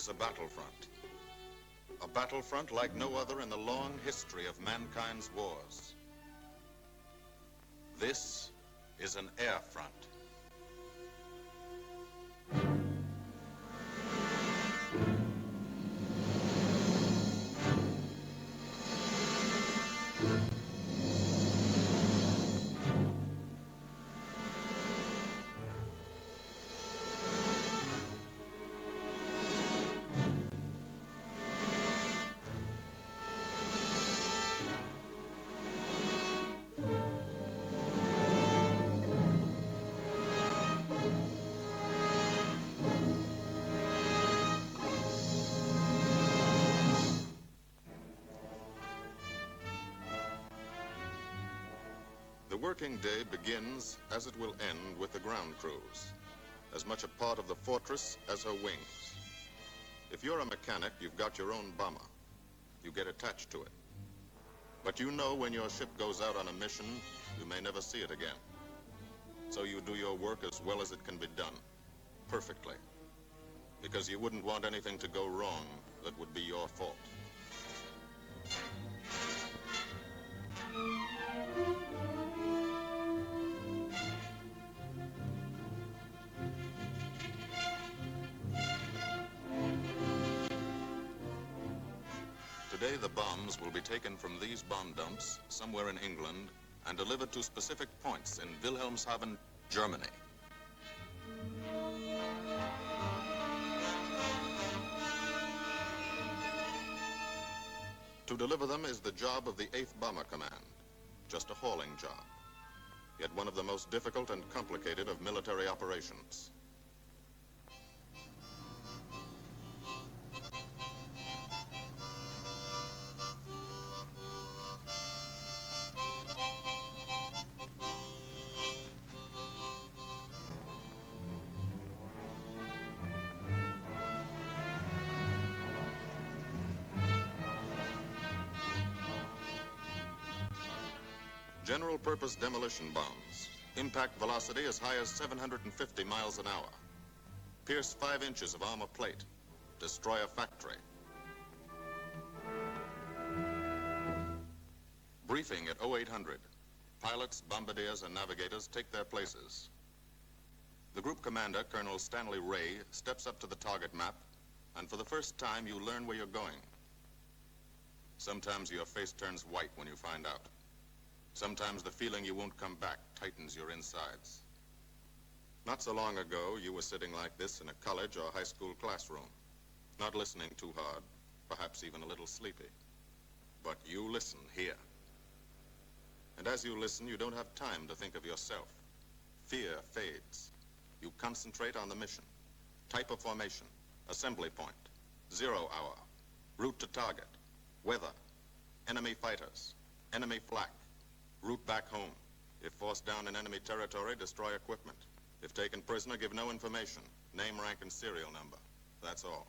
a battlefront. A battlefront like no other in the long history of mankind's wars. This is an air front. The working day begins, as it will end, with the ground crews, as much a part of the fortress as her wings. If you're a mechanic, you've got your own bomber. You get attached to it. But you know when your ship goes out on a mission, you may never see it again. So you do your work as well as it can be done, perfectly, because you wouldn't want anything to go wrong that would be your fault. Today, the bombs will be taken from these bomb dumps somewhere in England and delivered to specific points in Wilhelmshaven, Germany. To deliver them is the job of the 8th Bomber Command, just a hauling job, yet one of the most difficult and complicated of military operations. General-purpose demolition bombs, impact velocity as high as 750 miles an hour, pierce 5 inches of armor plate, destroy a factory. Briefing at 0800. Pilots, bombardiers, and navigators take their places. The group commander, Colonel Stanley Ray, steps up to the target map, and for the first time you learn where you're going. Sometimes your face turns white when you find out. Sometimes the feeling you won't come back tightens your insides. Not so long ago, you were sitting like this in a college or high school classroom, not listening too hard, perhaps even a little sleepy. But you listen here. And as you listen, you don't have time to think of yourself. Fear fades. You concentrate on the mission, type of formation, assembly point, 0 hour, route to target, weather, enemy fighters, enemy flak, route back home. If forced down in enemy territory, destroy equipment. If taken prisoner, give no information. Name, rank, and serial number. That's all.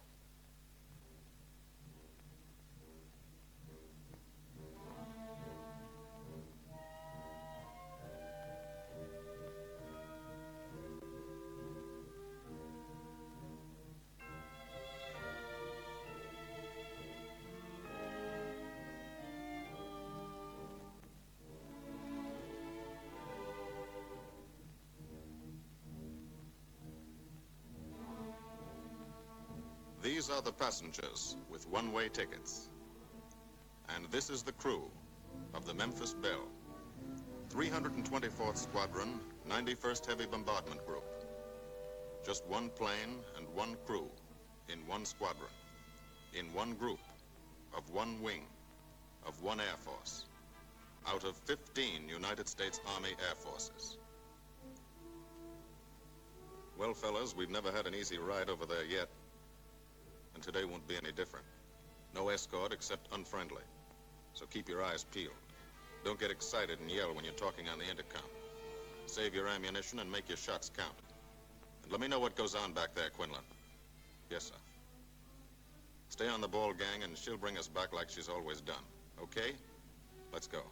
These are the passengers with one-way tickets. And this is the crew of the Memphis Belle, 324th Squadron, 91st Heavy Bombardment Group. Just one plane and one crew in one squadron, in one group, of one wing, of one Air Force, out of 15 United States Army Air Forces. Well, fellas, we've never had an easy ride over there yet. And today won't be any different. No escort except unfriendly. So keep your eyes peeled. Don't get excited and yell when you're talking on the intercom. Save your ammunition and make your shots count. And let me know what goes on back there, Quinlan. Yes, sir. Stay on the ball, gang, and she'll bring us back like she's always done. Okay? Let's go.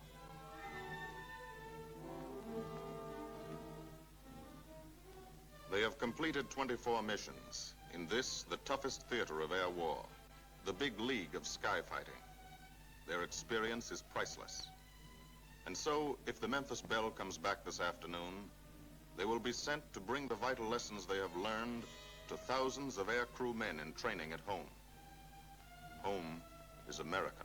They have completed 24 missions. In this, the toughest theater of air war, the big league of sky fighting, their experience is priceless. And so, if the Memphis Belle comes back this afternoon, they will be sent to bring the vital lessons they have learned to thousands of air crew men in training at home. Home is America.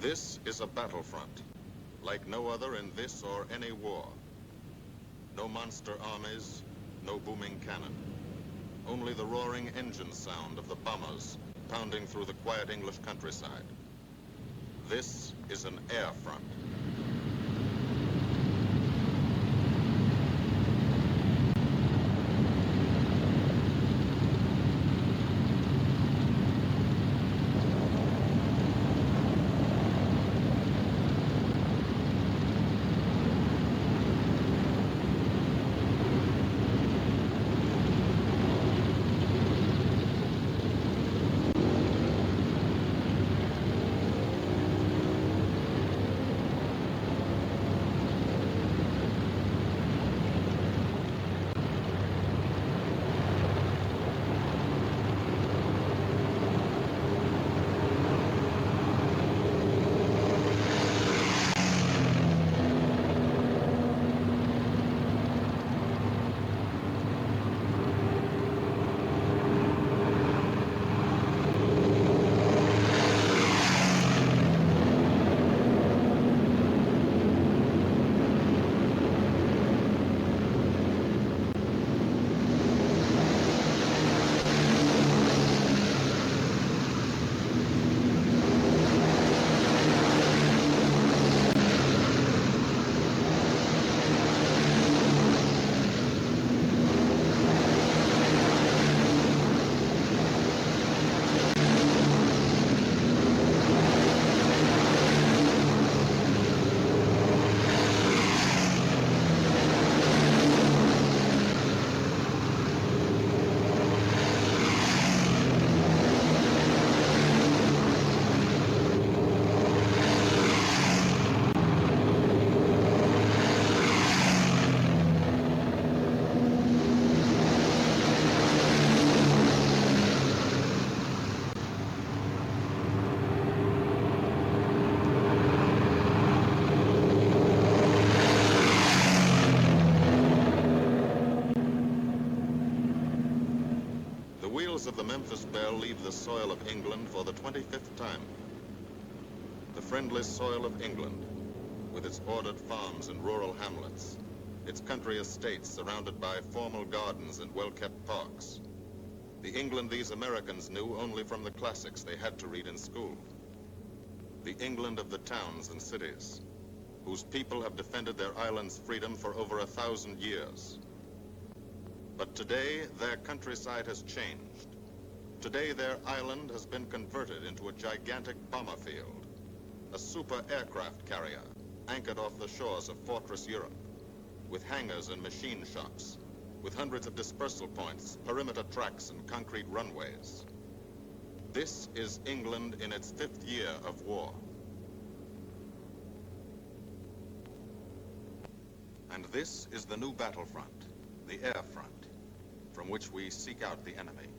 This is a battlefront, like no other in this or any war. No monster armies, no booming cannon. Only the roaring engine sound of the bombers pounding through the quiet English countryside. This is an air front. The wheels of the Memphis Belle leave the soil of England for the 25th time. The friendly soil of England, with its ordered farms and rural hamlets, its country estates surrounded by formal gardens and well-kept parks. The England these Americans knew only from the classics they had to read in school. The England of the towns and cities, whose people have defended their island's freedom for over 1,000 years. But today, their countryside has changed. Today, their island has been converted into a gigantic bomber field, a super aircraft carrier anchored off the shores of Fortress Europe, with hangars and machine shops, with hundreds of dispersal points, perimeter tracks, and concrete runways. This is England in its 5th year of war. And this is the new battlefront, the air front, from which we seek out the enemy.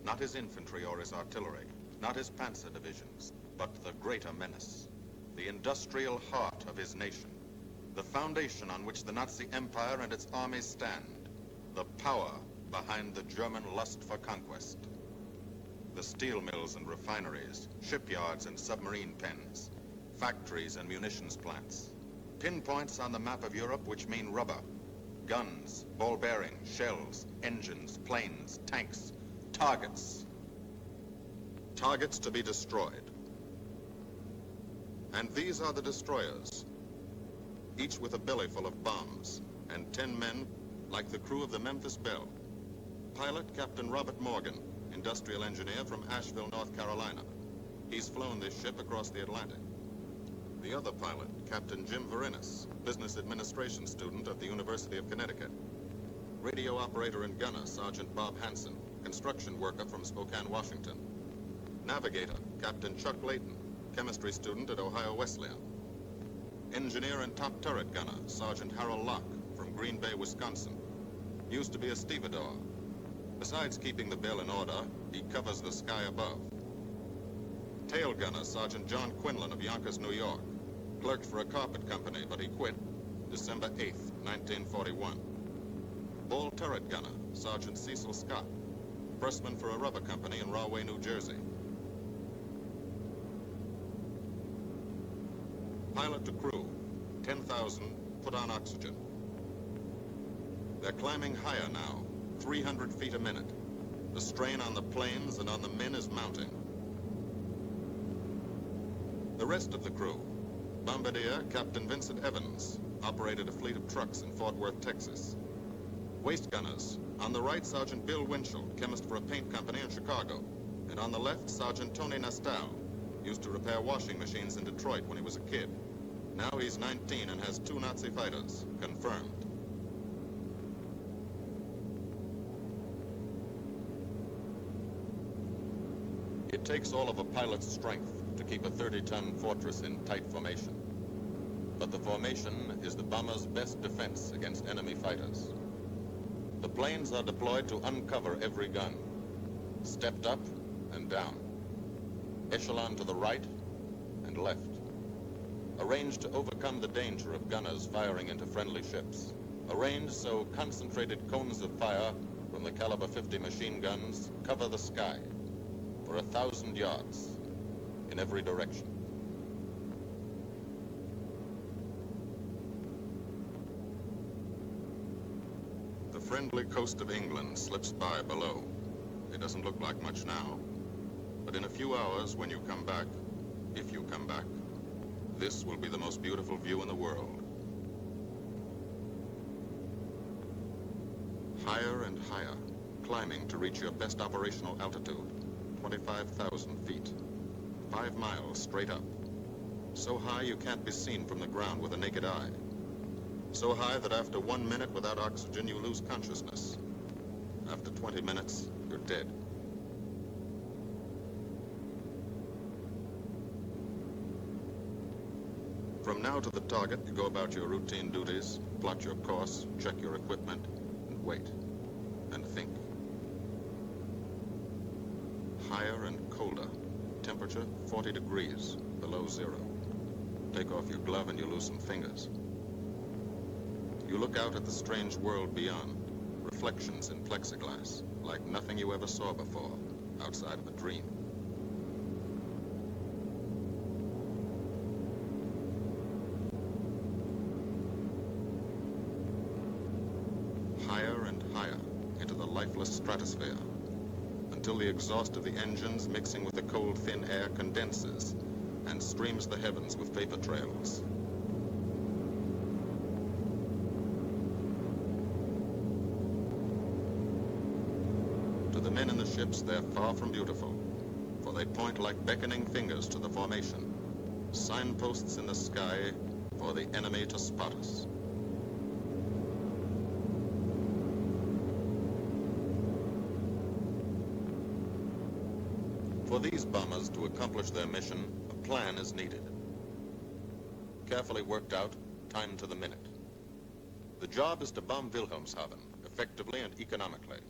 Not his infantry or his artillery, not his panzer divisions, but the greater menace, the industrial heart of his nation, the foundation on which the Nazi Empire and its armies stand, the power behind the German lust for conquest. The steel mills and refineries, shipyards and submarine pens, factories and munitions plants, pinpoints on the map of Europe which mean rubber, guns, ball bearings, shells, engines, planes, tanks, targets. Targets to be destroyed. And these are the destroyers, each with a belly full of bombs, and 10 men like the crew of the Memphis Belle. Pilot Captain Robert Morgan, industrial engineer from Asheville, North Carolina. He's flown this ship across the Atlantic. The other pilot, Captain Jim Verinis, business administration student at the University of Connecticut. Radio operator and gunner, Sergeant Bob Hansen, construction worker from Spokane, Washington. Navigator, Captain Chuck Layton, chemistry student at Ohio Wesleyan. Engineer and top turret gunner, Sergeant Harold Locke, from Green Bay, Wisconsin. Used to be a stevedore. Besides keeping the Belle in order, he covers the sky above. Tail gunner, Sergeant John Quinlan of Yonkers, New York. Clerked for a carpet company, but he quit December 8th, 1941. Ball turret gunner, Sergeant Cecil Scott. Pressman for a rubber company in Rahway, New Jersey. Pilot to crew, 10,000, put on oxygen. They're climbing higher now, 300 feet a minute. The strain on the planes and on the men is mounting. The rest of the crew, Bombardier Captain Vincent Evans, operated a fleet of trucks in Fort Worth, Texas. Waist gunners, on the right, Sergeant Bill Winchell, chemist for a paint company in Chicago. And on the left, Sergeant Tony Nastal, used to repair washing machines in Detroit when he was a kid. Now he's 19 and has 2 Nazi fighters, confirmed. It takes all of a pilot's strength to keep a 30-ton fortress in tight formation. But the formation is the bomber's best defense against enemy fighters. The planes are deployed to uncover every gun, stepped up and down, echelon to the right and left, arranged to overcome the danger of gunners firing into friendly ships, arranged so concentrated cones of fire from the caliber 50 machine guns cover the sky for 1,000 yards in every direction. The friendly coast of England slips by below. It doesn't look like much now, but in a few hours when you come back, if you come back, this will be the most beautiful view in the world. Higher and higher, climbing to reach your best operational altitude, 25,000 feet. 5 miles straight up. So high you can't be seen from the ground with the naked eye. So high that after 1 minute without oxygen, you lose consciousness. After 20 minutes, you're dead. From now to the target, you go about your routine duties, plot your course, check your equipment, and wait, and think. Higher and colder. Temperature 40 degrees, below zero. Take off your glove and you lose some fingers. You look out at the strange world beyond, reflections in plexiglass, like nothing you ever saw before, outside of a dream. Higher and higher into the lifeless stratosphere, until the exhaust of the engines mixing with the cold, thin air condenses and streams the heavens with vapor trails. To the men in the ships, they're far from beautiful, for they point like beckoning fingers to the formation, signposts in the sky for the enemy to spot us. For these bombers to accomplish their mission, a plan is needed. Carefully worked out, timed to the minute. The job is to bomb Wilhelmshaven effectively and economically.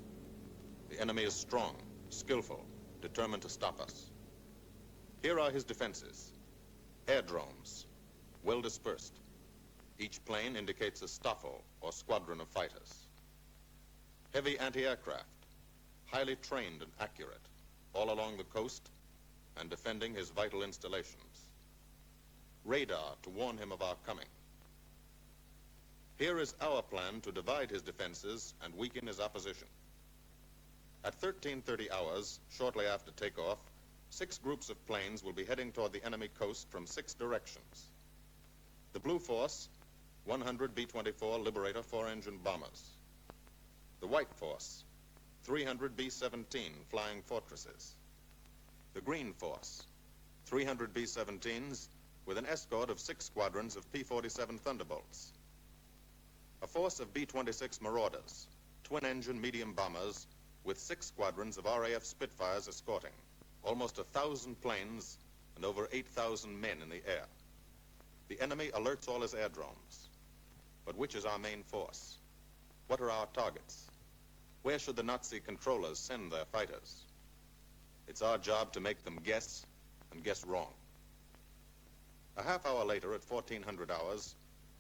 The enemy is strong, skillful, determined to stop us. Here are his defenses. Airdromes, well dispersed. Each plane indicates a staffel or squadron of fighters. Heavy anti-aircraft, highly trained and accurate, all along the coast and defending his vital installations. Radar to warn him of our coming. Here is our plan to divide his defenses and weaken his opposition. At 13:30 hours, shortly after takeoff, 6 groups of planes will be heading toward the enemy coast from 6 directions. The Blue Force, 100 B-24 Liberator 4-engine bombers. The White Force, 300 B-17 Flying Fortresses. The Green Force, 300 B-17s with an escort of 6 squadrons of P-47 Thunderbolts. A force of B-26 Marauders, twin-engine medium bombers, with 6 squadrons of RAF Spitfires escorting. Almost 1,000 planes and over 8,000 men in the air. The enemy alerts all his aerodromes. But which is our main force? What are our targets? Where should the Nazi controllers send their fighters? It's our job to make them guess, and guess wrong. A half hour later, at 1400 hours,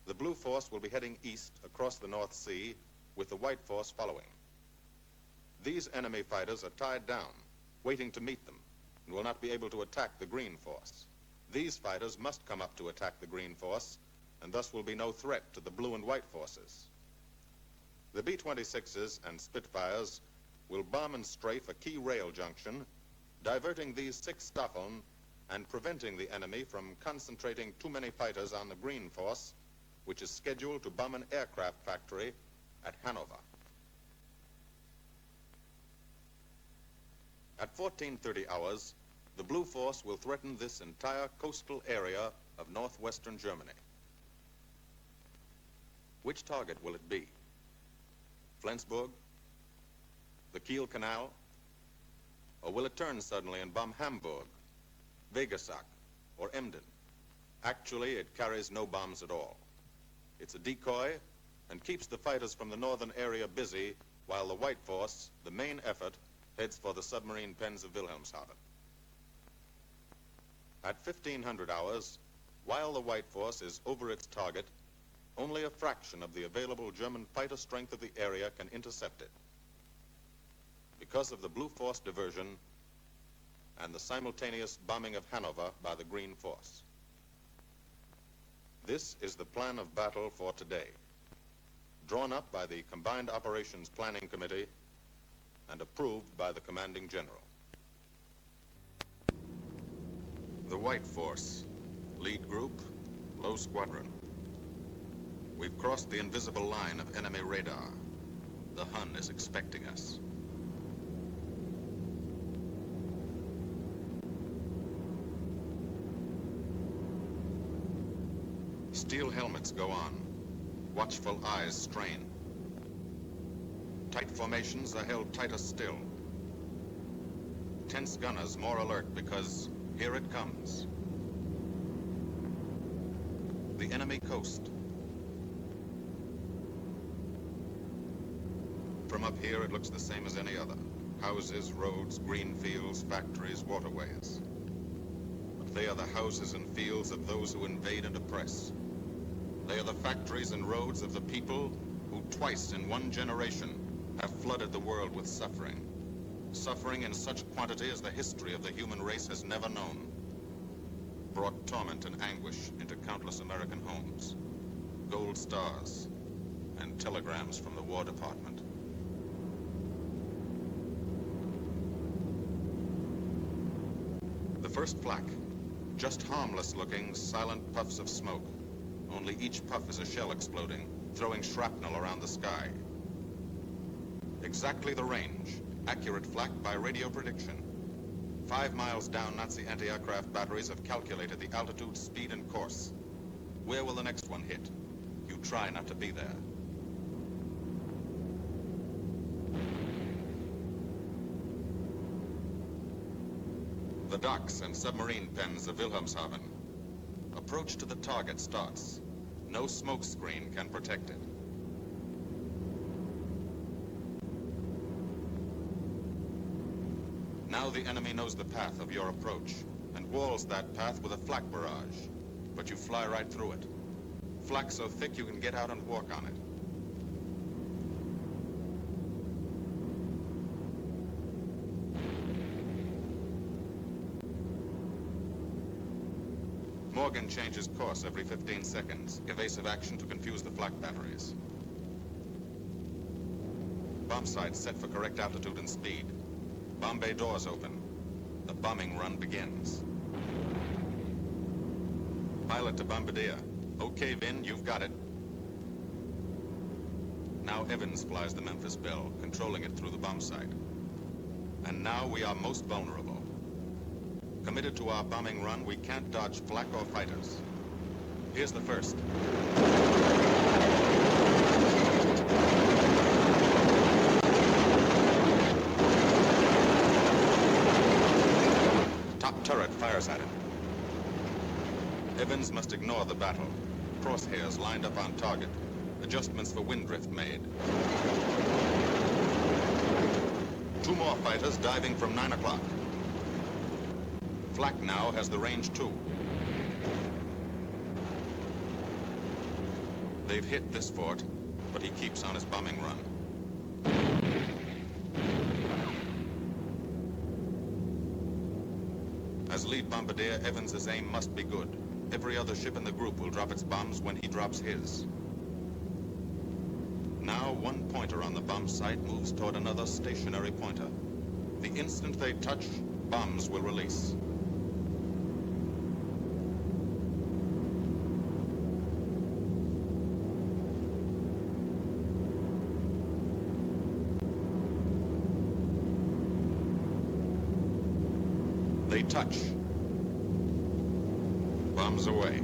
the Blue Force will be heading east across the North Sea, with the White Force following. These enemy fighters are tied down, waiting to meet them, and will not be able to attack the Green Force. These fighters must come up to attack the Green Force, and thus will be no threat to the Blue and White Forces. The B-26s and Spitfires will bomb and strafe a key rail junction, diverting these 6 Staffeln and preventing the enemy from concentrating too many fighters on the Green Force, which is scheduled to bomb an aircraft factory at Hanover. At 1430 hours, the Blue Force will threaten this entire coastal area of northwestern Germany. Which target will it be? Flensburg? The Kiel Canal? Or will it turn suddenly and bomb Hamburg, Wegesack, or Emden? Actually, it carries no bombs at all. It's a decoy and keeps the fighters from the northern area busy while the White Force, the main effort, heads for the submarine pens of Wilhelmshaven. At 1500 hours, while the White Force is over its target, only a fraction of the available German fighter strength of the area can intercept it. Because of the Blue Force diversion and the simultaneous bombing of Hanover by the Green Force. This is the plan of battle for today, drawn up by the Combined Operations Planning Committee and approved by the Commanding General. The White Force, lead group, low squadron. We've crossed the invisible line of enemy radar. The Hun is expecting us. Steel helmets go on. Watchful eyes strain. Tight formations are held tighter still. Tense gunners more alert because here it comes. The enemy coast. From up here, it looks the same as any other. Houses, roads, green fields, factories, waterways. But they are the houses and fields of those who invade and oppress. They are the factories and roads of the people who twice in one generation have flooded the world with suffering. Suffering in such quantity as the history of the human race has never known. Brought torment and anguish into countless American homes. Gold stars and telegrams from the War Department. The first flak, just harmless-looking, silent puffs of smoke. Only each puff is a shell exploding, throwing shrapnel around the sky. Exactly the range, accurate flak by radio prediction. 5 miles down, Nazi anti-aircraft batteries have calculated the altitude, speed, and course. Where will the next one hit? You try not to be there. The docks and submarine pens of Wilhelmshaven. Approach to the target starts. No smoke screen can protect it. Now the enemy knows the path of your approach and walls that path with a flak barrage, but you fly right through it. Flak so thick you can get out and walk on it. Morgan changes course every 15 seconds. Evasive action to confuse the flak batteries. Bomb sights set for correct altitude and speed. Bomb bay doors open. The bombing run begins. Pilot to Bombardier. Okay, Vin, you've got it. Now Evans flies the Memphis Belle, controlling it through the bomb sight. And now we are most vulnerable. Committed to our bombing run, we can't dodge flak or fighters. Here's the first. Top turret fires at him. Evans must ignore the battle. Crosshairs lined up on target. Adjustments for wind drift made. 2 more fighters diving from 9 o'clock. Flak now has the range too. They've hit this fort, but he keeps on his bombing run. As lead bombardier, Evans's aim must be good. Every other ship in the group will drop its bombs when he drops his. Now, one pointer on the bomb site moves toward another stationary pointer. The instant they touch, bombs will release. They touch. Bombs away.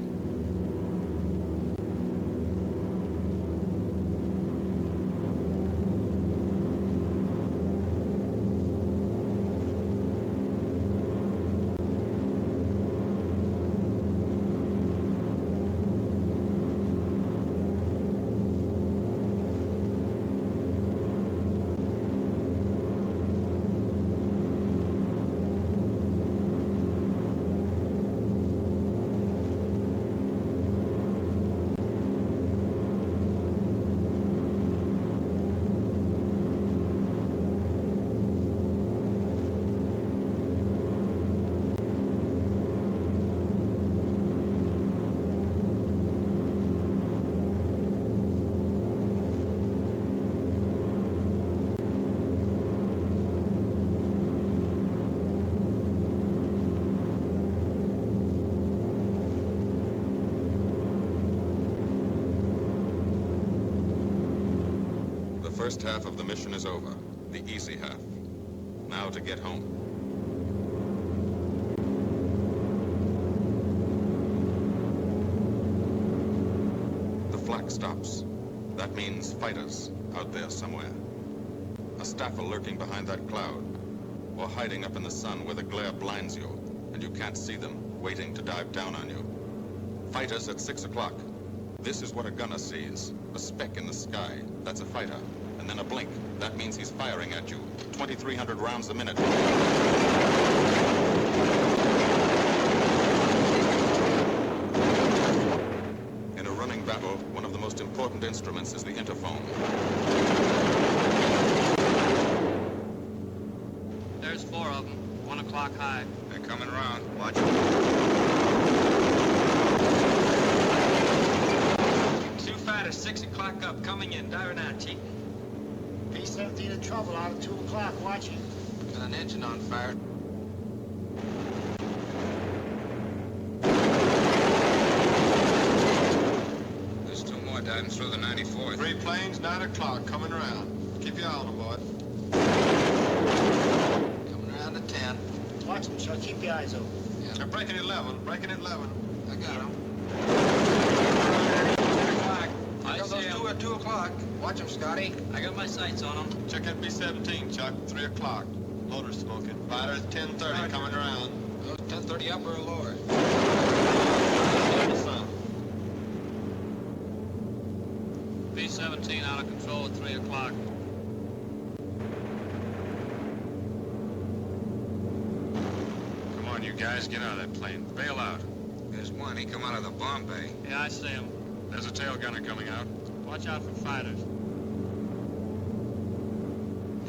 The first half of the mission is over, the easy half. Now to get home. The flak stops. That means fighters out there somewhere. A staffer lurking behind that cloud, or hiding up in the sun where the glare blinds you, and you can't see them, waiting to dive down on you. Fighters at 6 o'clock. This is what a gunner sees. A speck in the sky. That's a fighter. And then a blink. That means he's firing at you. 2,300 rounds a minute. In a running battle, one of the most important instruments is the interphone. There's 4 of them. 1 o'clock high. They're coming around. Watch them. 2 fighters, 6 o'clock up, coming in. Diving out, Chief. B-17 in trouble out at 2 o'clock, watching. Got an engine on fire. There's 2 more diving through the 94th. 3 planes, 9 o'clock, coming around. Keep your eye on them, boy. Coming around at 10. Watch them, Chuck. Keep your eyes open. Yeah. They're breaking at 11, breaking at 11. I got them. I got those 2 at 2 o'clock. Watch them, Scotty. I got my sights on them. Check that B-17, Chuck, 3 o'clock. Loader smoking. Fighters, 10:30, coming around. Those 10:30 upper or lower? Sun. B-17 out of control at 3 o'clock. Come on, you guys, get out of that plane. Bail out. There's one. He come out of the bomb bay. Yeah, I see him. There's a tail gunner coming out. Watch out for fighters.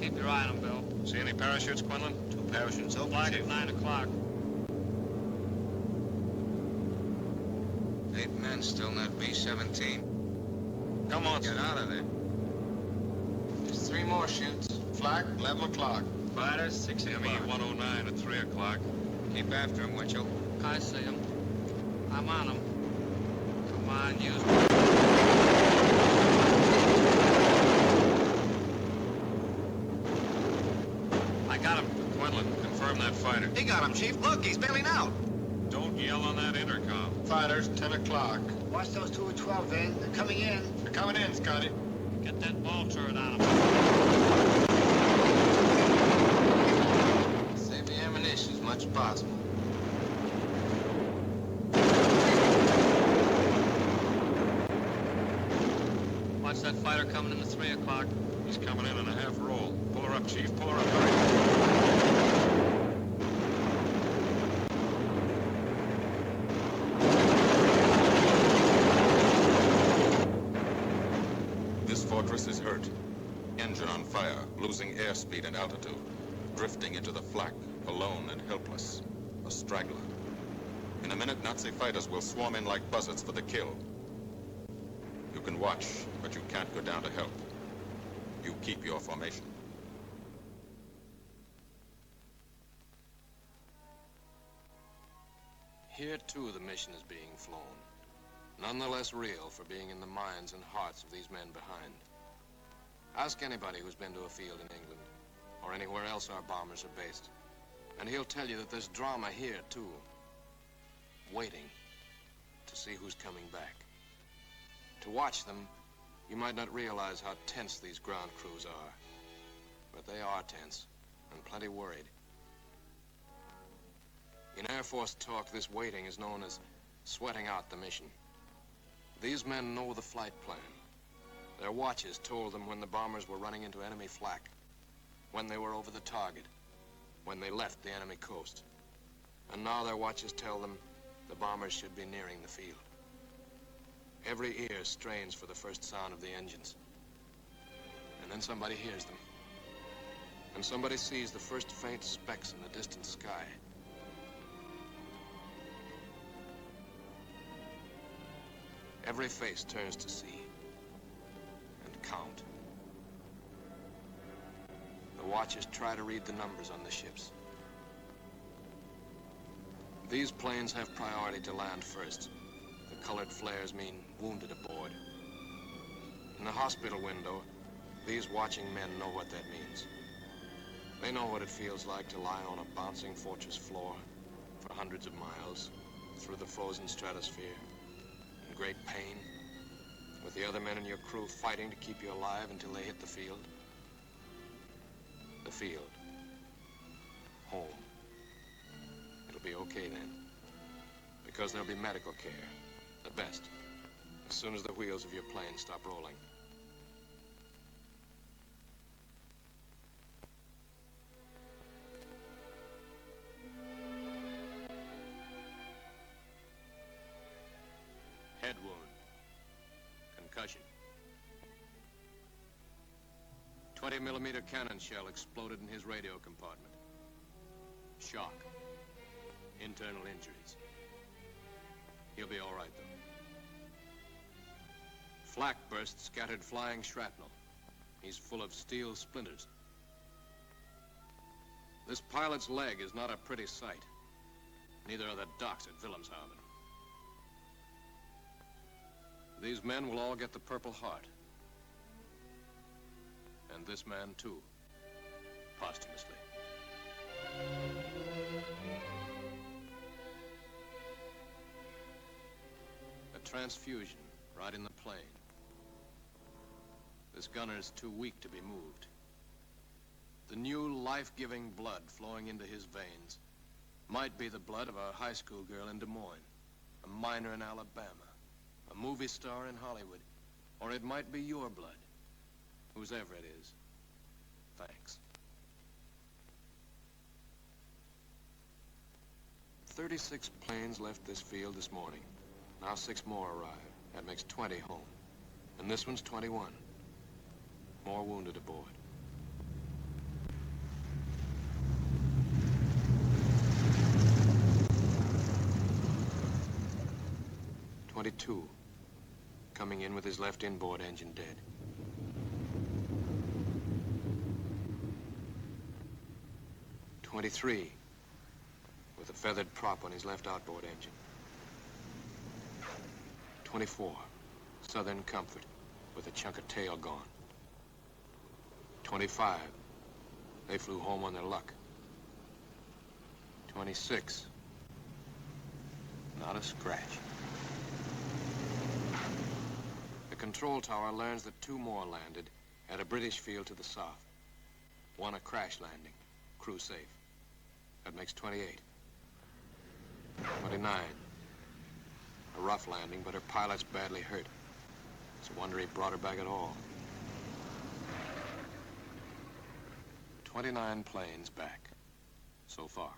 Keep your eye on them, Bill. See any parachutes, Quinlan? 2 parachutes open. Black at 9 o'clock. 8 men still in that B-17. Come on. Get out of there. There's 3 more chutes. Flak, 11 o'clock. Fighters, 6 o'clock. ME-109 at 3 o'clock. Keep after him, Winchell. I see him. I'm on him. Come on, use I got him. Quinlan, confirm on that fighter. He got him, Chief. Look, he's bailing out. Don't yell on that intercom. Fighters, 10 o'clock. Watch those 2 at 12, Van. They're coming in. They're coming in, Scotty. Get that ball turret on him. Save the ammunition as much as possible. Watch that fighter coming in at 3 o'clock. He's coming in a half roll. Pull her up, Chief. Pull her up. Hurry. This fortress is hurt. Engine on fire, losing airspeed and altitude. Drifting into the flak, alone and helpless. A straggler. In a minute, Nazi fighters will swarm in like buzzards for the kill. You can watch, but you can't go down to help. You keep your formation. Here, too, the mission is being flown. None the less real for being in the minds and hearts of these men behind. Ask anybody who's been to a field in England, or anywhere else our bombers are based, and he'll tell you that there's drama here, too. Waiting to see who's coming back. To watch them, you might not realize how tense these ground crews are. But they are tense, and plenty worried. In Air Force talk, this waiting is known as sweating out the mission. These men know the flight plan. Their watches told them when the bombers were running into enemy flak, when they were over the target, when they left the enemy coast. And now their watches tell them the bombers should be nearing the field. Every ear strains for the first sound of the engines. And then somebody hears them. And somebody sees the first faint specks in the distant sky. Every face turns to see and count. The watchers try to read the numbers on the ships. These planes have priority to land first. The colored flares mean wounded aboard. In the hospital window, these watching men know what that means. They know what it feels like to lie on a bouncing fortress floor for hundreds of miles through the frozen stratosphere in great pain, with the other men in your crew fighting to keep you alive until they hit the field. The field. Home. It'll be okay then, because there'll be medical care. The best, as soon as the wheels of your plane stop rolling. Head wound. Concussion. 20mm cannon shell exploded in his radio compartment. Shock. Internal injuries. He'll be all right, though. Flak burst scattered flying shrapnel. He's full of steel splinters. This pilot's leg is not a pretty sight. Neither are the docks at Wilhelmshaven. These men will all get the Purple Heart. And this man, too, posthumously. A transfusion right in the plane. This gunner's too weak to be moved. The new life-giving blood flowing into his veins might be the blood of a high school girl in Des Moines, a miner in Alabama, a movie star in Hollywood, or it might be your blood, whosever it is. Thanks. 36 planes left this field this morning. Now 6 more arrive. That makes 20 home. And this one's 21. More wounded aboard. "22, coming in with his left inboard engine dead. 23, with a feathered prop on his left outboard engine. 24, Southern Comfort, with a chunk of tail gone. 25, they flew home on their luck. 26. Not a scratch. The control tower learns that 2 more landed at a British field to the south. 1 a crash landing, crew safe. That makes 28. 29. A rough landing, but her pilot's badly hurt. It's a wonder he brought her back at all. 29 planes back, so far.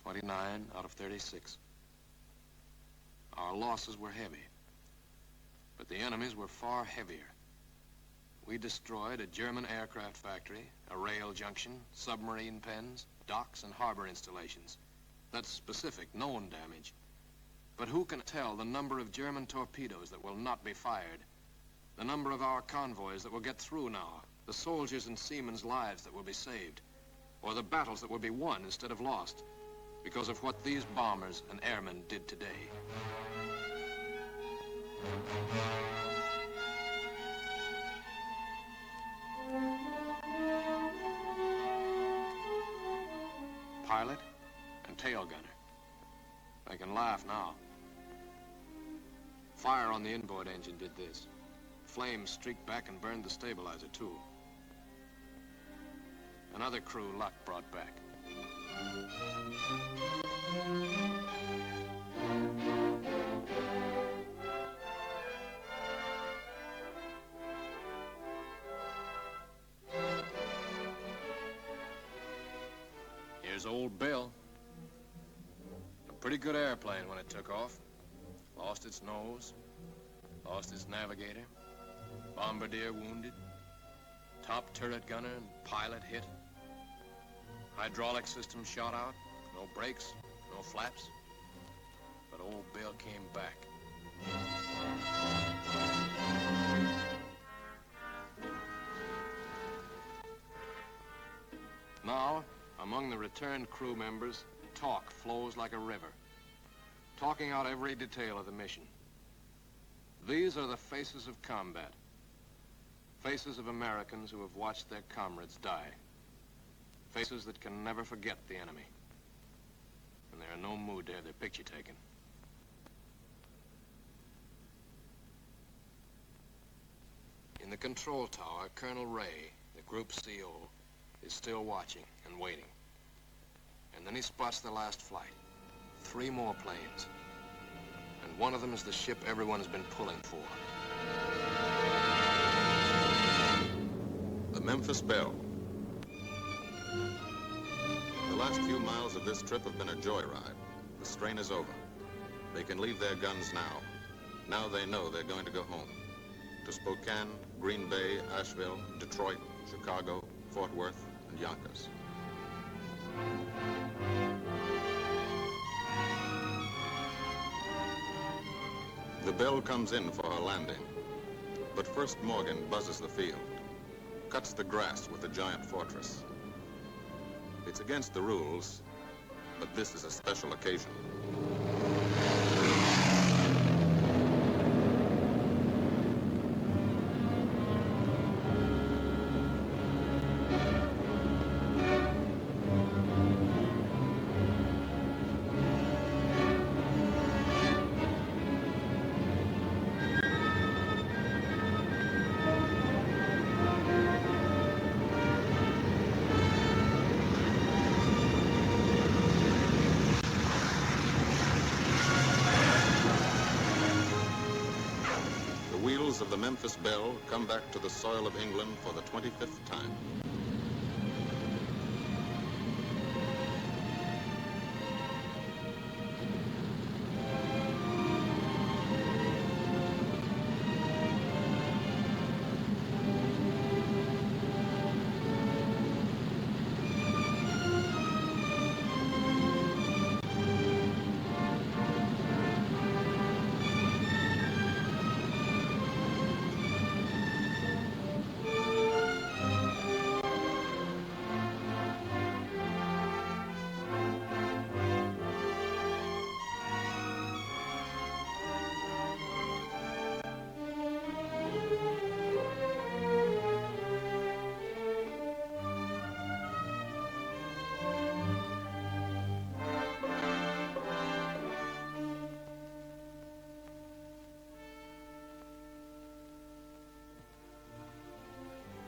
29 out of 36. Our losses were heavy, but the enemy's were far heavier. We destroyed a German aircraft factory, a rail junction, submarine pens, docks, and harbor installations. That's specific, known damage. But who can tell the number of German torpedoes that will not be fired, the number of our convoys that will get through now, the soldiers' and seamen's lives that will be saved, or the battles that will be won instead of lost because of what these bombers and airmen did today. Pilot and tail gunner. They can laugh now. Fire on the inboard engine did this. Flames streaked back and burned the stabilizer, too. Another crew luck brought back. Here's old Bill. A pretty good airplane when it took off. Lost its nose, lost its navigator, bombardier wounded, top turret gunner and pilot hit, hydraulic system shot out, no brakes, no flaps, but old Bill came back. Now, among the returned crew members, talk flows like a river, talking out every detail of the mission. These are the faces of combat, faces of Americans who have watched their comrades die, faces that can never forget the enemy, and they're in no mood to have their picture taken. In the control tower, Colonel Ray, the group CO, is still watching and waiting. And then he spots the last flight. 3 more planes. And one of them is the ship everyone's been pulling for. The Memphis Belle. The last few miles of this trip have been a joyride. The strain is over. They can leave their guns now. Now they know they're going to go home. To Spokane, Green Bay, Asheville, Detroit, Chicago, Fort Worth, and Yonkers. The Belle comes in for her landing. But first Morgan buzzes the field, cuts the grass with the giant fortress. It's against the rules, but this is a special occasion. Of the Memphis Belle come back to the soil of England for the 25th time.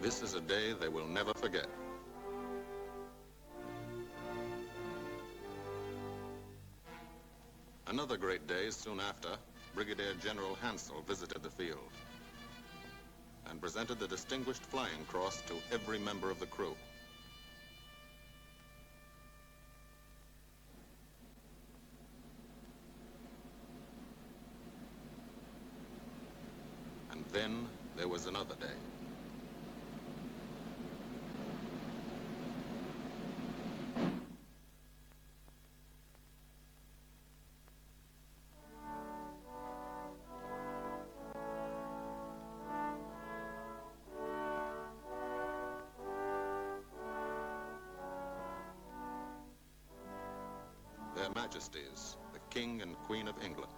This is a day they will never forget. Another great day soon after, Brigadier General Hansel visited the field and presented the Distinguished Flying Cross to every member of the crew. And then there was another day. Their Majesties, the King and Queen of England.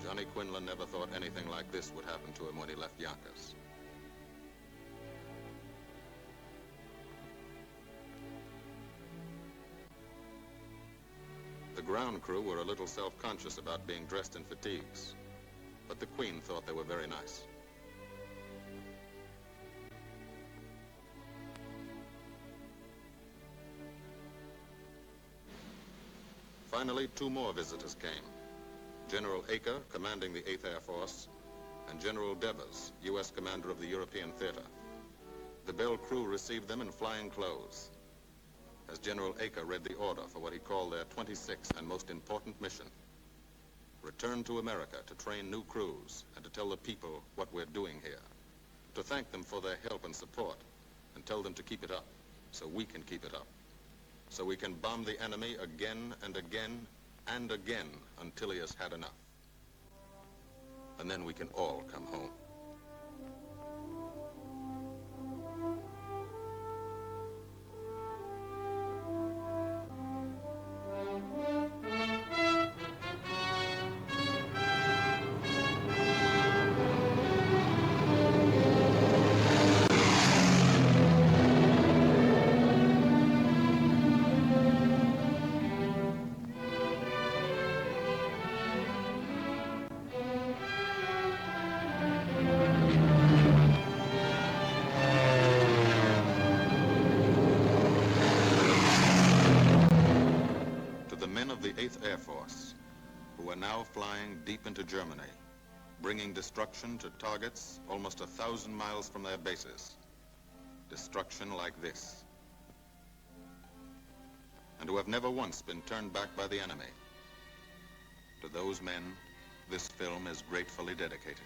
Johnny Quinlan never thought anything like this would happen to him when he left Yonkers. The ground crew were a little self-conscious about being dressed in fatigues, but the Queen thought they were very nice. Finally, two more visitors came. General Acre, commanding the 8th Air Force, and General Devers, U.S. commander of the European Theater. The Belle crew received them in flying clothes, as General Acre read the order for what he called their 26th and most important mission. Return to America to train new crews and to tell the people what we're doing here. To thank them for their help and support and tell them to keep it up so we can keep it up. So we can bomb the enemy again and again and again until he has had enough. And then we can all come home. The 8th Air Force, who are now flying deep into Germany, bringing destruction to targets almost 1,000 miles from their bases. Destruction like this. And who have never once been turned back by the enemy. To those men, this film is gratefully dedicated.